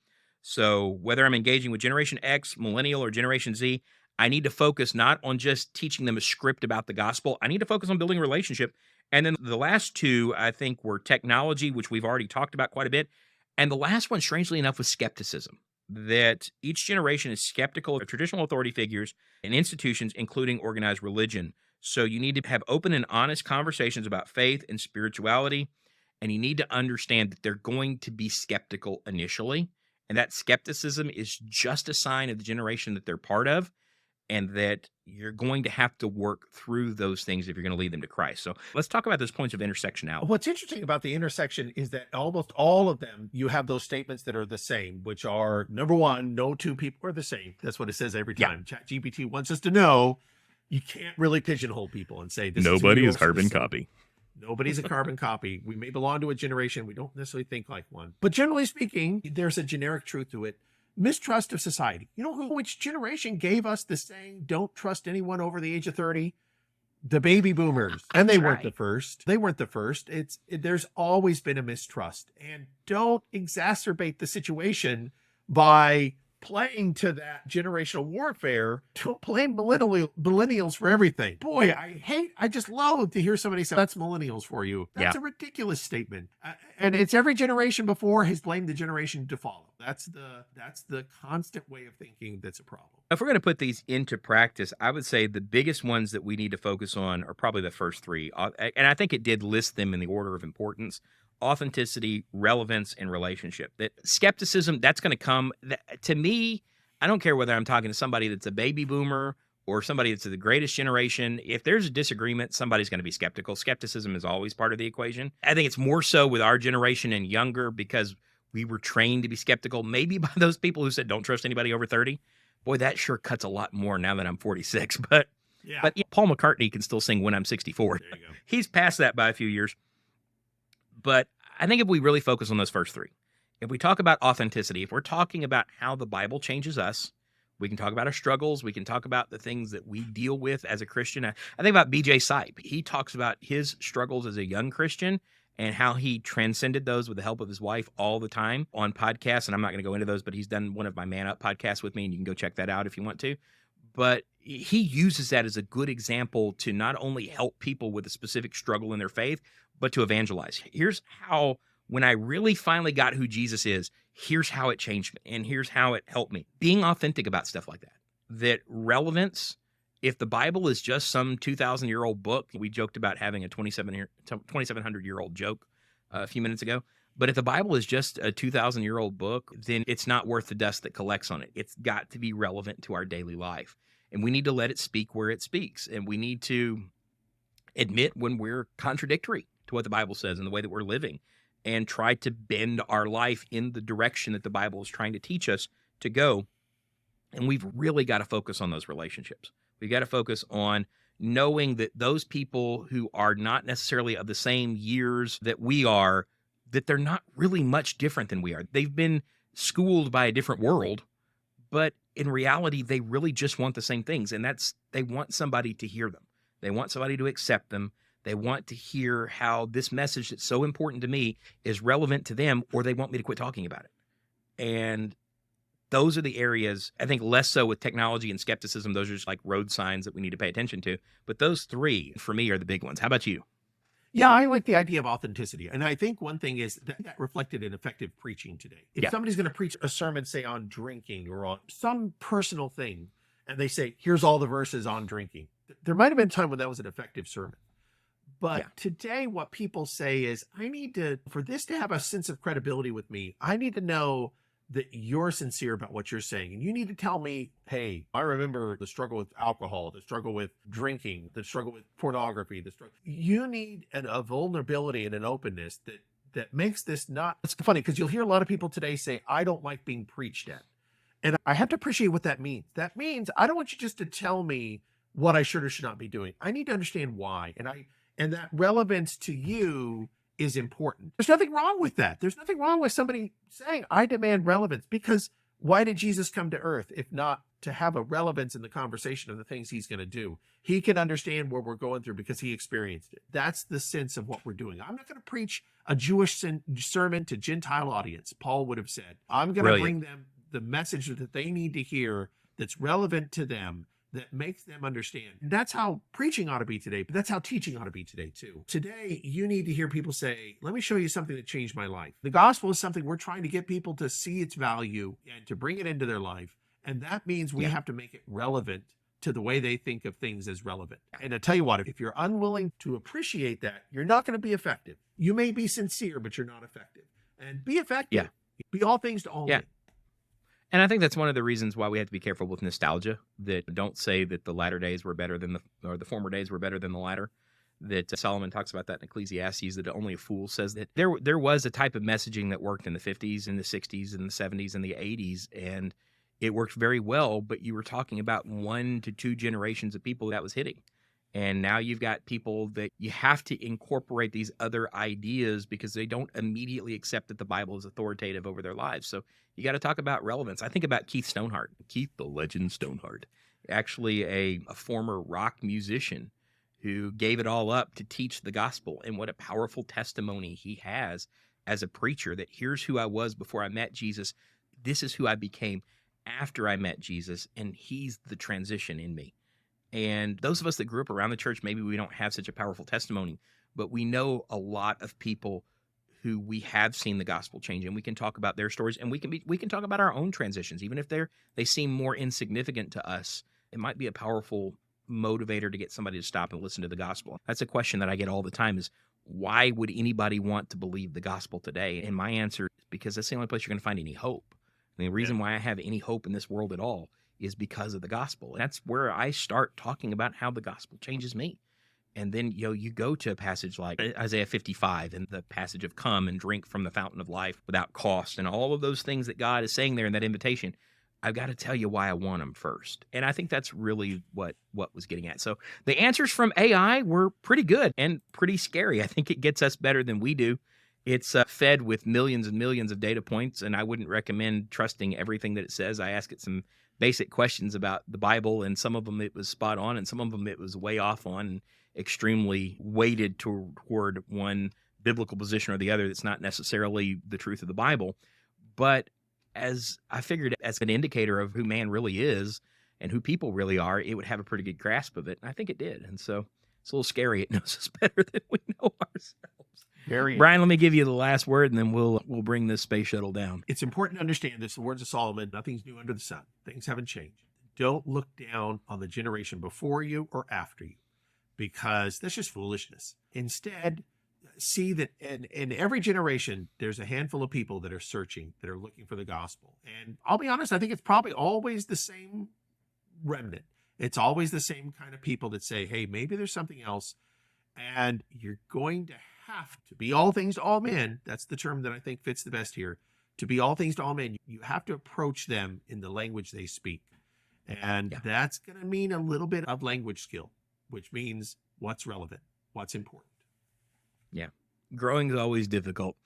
So whether I'm engaging with Generation X, Millennial, or Generation Z, I need to focus not on just teaching them a script about the gospel. I need to focus on building a relationship. And then the last two, I think, were technology, which we've already talked about quite a bit. And the last one, strangely enough, was skepticism. That each generation is skeptical of traditional authority figures and institutions, including organized religion. So you need to have open and honest conversations about faith and spirituality. And you need to understand that they're going to be skeptical initially. And that skepticism is just a sign of the generation that they're part of, and that you're going to have to work through those things if you're going to lead them to Christ. So let's talk about those points of intersectionality. What's interesting about the intersection is that almost all of them, you have those statements that are the same, which are, number one, no two people are the same. That's what it says every time. Chat GPT wants us to know you can't really pigeonhole people and say this Nobody is is carbon copy. Nobody's a carbon copy. We may belong to a generation. We don't necessarily think like one. But generally speaking, there's a generic truth to it. Mistrust of society. You know which generation gave us the saying, don't trust anyone over the age of 30? The baby boomers. And they weren't the first. They weren't the first. There's always been a mistrust. And don't exacerbate the situation by playing to that generational warfare, don't blame millennials for everything. Boy, I just loathe to hear somebody say, that's millennials for you. That's Yeah. a ridiculous statement. And it's every generation before has blamed the generation to follow. That's the constant way of thinking that's a problem. If we're going to put these into practice, I would say the biggest ones that we need to focus on are probably the first three. And I think it did list them in the order of importance: authenticity, relevance, and relationship. That skepticism, that's going to come. To me, I don't care whether I'm talking to somebody that's a baby boomer or somebody that's the greatest generation. If there's a disagreement, somebody's going to be skeptical. Skepticism is always part of the equation. I think it's more so with our generation and younger because we were trained to be skeptical, maybe by those people who said, don't trust anybody over 30. Boy, that sure cuts a lot more now that I'm 46. But Yeah. yeah, Paul McCartney can still sing When I'm 64. There you go. He's past that by a few years. But I think if we really focus on those first three, if we talk about authenticity, if we're talking about how the Bible changes us, we can talk about our struggles. We can talk about the things that we deal with as a Christian. I think about BJ Sipe. He talks about his struggles as a young Christian and how he transcended those with the help of his wife all the time on podcasts. And I'm not going to go into those, but he's done one of my Man Up podcasts with me, and you can go check that out if you want to. But he uses that as a good example to not only help people with a specific struggle in their faith, but to evangelize. Here's how, when I really finally got who Jesus is, here's how it changed me, and here's how it helped me. Being authentic about stuff like that. That relevance, if the Bible is just some 2,000-year-old book, we joked about having a 2,700-year-old joke a few minutes ago, but if the Bible is just a 2,000-year-old book, then it's not worth the dust that collects on it. It's got to be relevant to our daily life, and we need to let it speak where it speaks, and we need to admit when we're contradictory to what the Bible says and the way that we're living, and try to bend our life in the direction that the Bible is trying to teach us to go. And we've really got to focus on those relationships. We've got to focus on knowing that those people who are not necessarily of the same years that we are, that they're not really much different than we are. They've been schooled by a different world, but in reality, they really just want the same things. And that's, they want somebody to hear them. They want somebody to accept them. They want to hear how this message that's so important to me is relevant to them, or they want me to quit talking about it. And those are the areas, I think less so with technology and skepticism. Those are just like road signs that we need to pay attention to. But those three, for me, are the big ones. How about you? Yeah, I like the idea of authenticity. And I think one thing is that reflected in effective preaching today. If somebody's going to preach a sermon, say on drinking or on some personal thing, and they say, here's all the verses on drinking, there might have been a time when that was an effective sermon. But today what people say is, for this to have a sense of credibility with me, I need to know that you're sincere about what you're saying. And you need to tell me, hey, I remember the struggle with alcohol, the struggle with drinking, the struggle with pornography, you need a vulnerability and an openness that makes this not, it's funny because you'll hear a lot of people today say, I don't like being preached at. And I have to appreciate what that means. That means I don't want you just to tell me what I should or should not be doing. I need to understand why. And that relevance to you is important. There's nothing wrong with that. There's nothing wrong with somebody saying, I demand relevance, because why did Jesus come to earth if not to have a relevance in the conversation of the things he's going to do? He can understand what we're going through because he experienced it. That's the sense of what we're doing. I'm not going to preach a Jewish sermon to Gentile audience, Paul would have said. I'm going to bring them the message that they need to hear that's relevant to them, that makes them understand. That's how preaching ought to be today, but that's how teaching ought to be today too. Today, you need to hear people say, let me show you something that changed my life. The gospel is something we're trying to get people to see its value and to bring it into their life. And that means we have to make it relevant to the way they think of things as relevant. And I tell you what, if you're unwilling to appreciate that, you're not going to be effective. You may be sincere, but you're not effective. And be effective. Be all things to all men. And I think that's one of the reasons why we have to be careful with nostalgia, that don't say that the latter days were better than the former days were better than the latter. That Solomon talks about that in Ecclesiastes, that only a fool says that. There was a type of messaging that worked in the 50s and the 60s and the 70s and the 80s, and it worked very well, but you were talking about 1 to 2 generations of people that was hitting. And now you've got people that you have to incorporate these other ideas because they don't immediately accept that the Bible is authoritative over their lives. So you got to talk about relevance. I think about Keith Stoneheart, Keith the legend Stoneheart, actually a former rock musician who gave it all up to teach the gospel. And what a powerful testimony he has as a preacher, that here's who I was before I met Jesus. This is who I became. after I met Jesus, and he's the transition in me. And those of us that grew up around the church, maybe we don't have such a powerful testimony, but we know a lot of people who we have seen the gospel change, and we can talk about their stories, and we can talk about our own transitions, even if they seem more insignificant to us. It might be a powerful motivator to get somebody to stop and listen to the gospel. That's a question that I get all the time: is why would anybody want to believe the gospel today? And my answer is because that's the only place you're going to find any hope. And the reason why I have any hope in this world at all is because of the gospel. And that's where I start talking about how the gospel changes me. And then, you go to a passage like Isaiah 55 and the passage of come and drink from the fountain of life without cost, and all of those things that God is saying there in that invitation. I've got to tell you why I want them first. And I think that's really what was getting at. So the answers from AI were pretty good and pretty scary. I think it gets us better than we do. It's fed with millions and millions of data points, and I wouldn't recommend trusting everything that it says. I ask it some basic questions about the Bible, and some of them it was spot on, and some of them it was way off on, and extremely weighted toward one biblical position or the other that's not necessarily the truth of the Bible. But as I figured, as an indicator of who man really is and who people really are, it would have a pretty good grasp of it. And I think it did. And so it's a little scary. It knows us better than we know ourselves. Brian, let me give you the last word, and then we'll bring this space shuttle down. It's important to understand this. The words of Solomon: nothing's new under the sun. Things haven't changed. Don't look down on the generation before you or after you, because that's just foolishness. Instead, see that in every generation, there's a handful of people that are searching, that are looking for the gospel. And I'll be honest, I think it's probably always the same remnant. It's always the same kind of people that say, hey, maybe there's something else. And you're going to have to be all things to all men. That's the term that I think fits the best here. To be all things to all men, you have to approach them in the language they speak. And that's going to mean a little bit of language skill, which means what's relevant, what's important. Yeah. Growing is always difficult.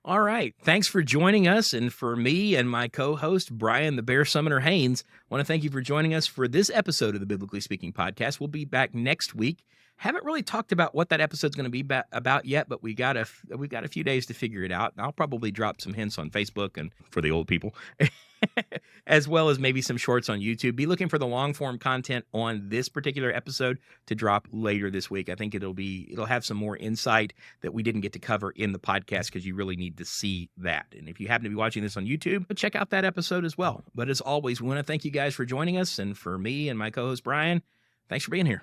All right. Thanks for joining us. And for me and my co-host, Brian the Bear Summoner Haynes, I want to thank you for joining us for this episode of the Biblically Speaking podcast. We'll be back next week. Haven't really talked about what that episode's going to be about yet, but we've got a few days to figure it out. I'll probably drop some hints on Facebook and for the old people, as well as maybe some shorts on YouTube. Be looking for the long form content on this particular episode to drop later this week. I think it'll have some more insight that we didn't get to cover in the podcast, because you really need to see that. And if you happen to be watching this on YouTube, check out that episode as well. But as always, we want to thank you guys for joining us. And for me and my co-host Brian, thanks for being here.